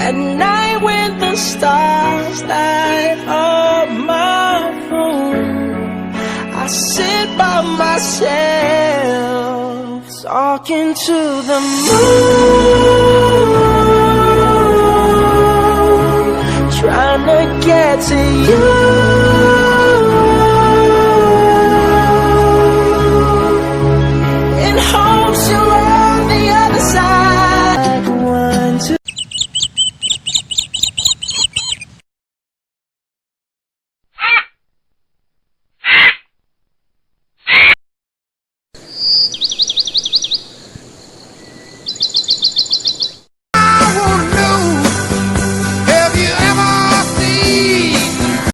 At night when the stars light up my room, I sit by myself, talking to the moon, trying to get to you. In hopes you're on the other side. One, two.